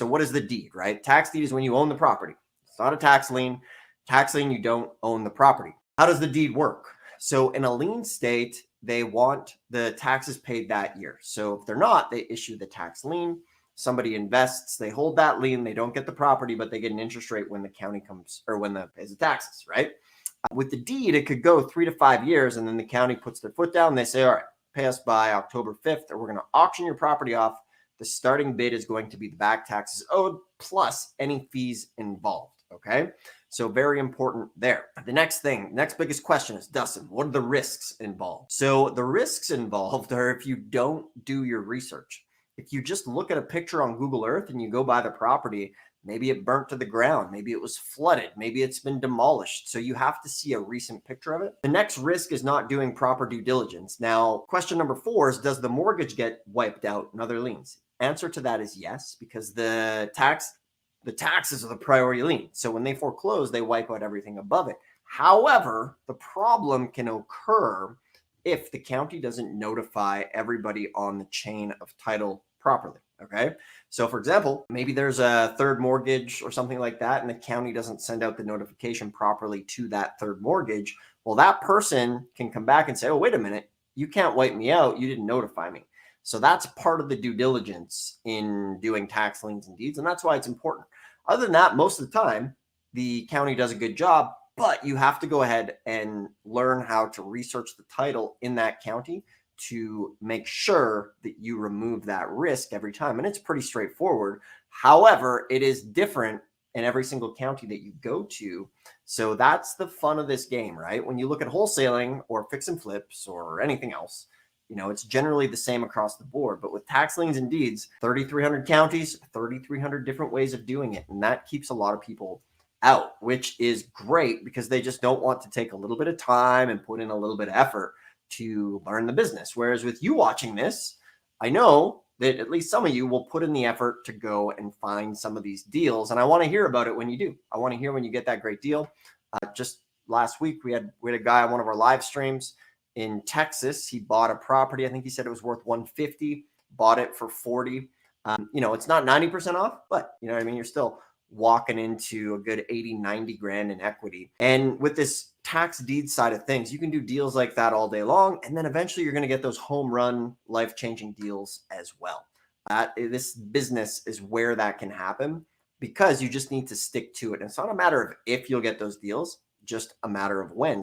So what is the deed, right? Tax deed is when you own the property. It's not a tax lien. Tax lien, you don't own the property. How does the deed work? So in a lien state, they want the taxes paid that year. So if they're not, they issue the tax lien. Somebody invests, they hold that lien, they don't get the property, but they get an interest rate when the county comes or when the pays the taxes, right? With the deed, it could go 3 to 5 years, and then the county puts their foot down. And they say, all right, pay us by October 5th, or we're going to auction your property off. The starting bid is going to be the back taxes owed plus any fees involved. Okay. So very important there. The next biggest question is, Dustin, what are the risks involved? So the risks involved are if you don't do your research. If you just look at a picture on Google Earth and you go by the property, maybe it burnt to the ground, maybe it was flooded, maybe it's been demolished. So you have to see a recent picture of it. The next risk is not doing proper due diligence. Now, question number 4 is, does the mortgage get wiped out in other liens? Answer to that is yes, because the taxes are the priority lien. So when they foreclose, they wipe out everything above it. However, the problem can occur if the county doesn't notify everybody on the chain of title properly. Okay. So for example, maybe there's a third mortgage or something like that, and the county doesn't send out the notification properly to that third mortgage. Well, that person can come back and say, oh, wait a minute, you can't wipe me out. You didn't notify me. So that's part of the due diligence in doing tax liens and deeds. And that's why it's important. Other than that, most of the time, the county does a good job, but you have to go ahead and learn how to research the title in that county to make sure that you remove that risk every time. And it's pretty straightforward. However, it is different in every single county that you go to. So that's the fun of this game, right? When you look at wholesaling or fix and flips or anything else, it's generally the same across the board. But with tax liens and deeds, 3,300 counties, 3,300 different ways of doing it. And that keeps a lot of people out, which is great because they just don't want to take a little bit of time and put in a little bit of effort to learn the business. Whereas with you watching this, I know that at least some of you will put in the effort to go and find some of these deals. And I want to hear about it when you do. I want to hear when you get that great deal. Just last week, we had a guy on one of our live streams in Texas. He bought a property. I think he said it was worth 150, bought it for 40. It's not 90% off, but you know what I mean? You're still walking into a good 80, 90 grand in equity. And with this tax deed side of things, you can do deals like that all day long. And then eventually you're going to get those home run, life-changing deals as well. This business is where that can happen because you just need to stick to it. And it's not a matter of if you'll get those deals, just a matter of when.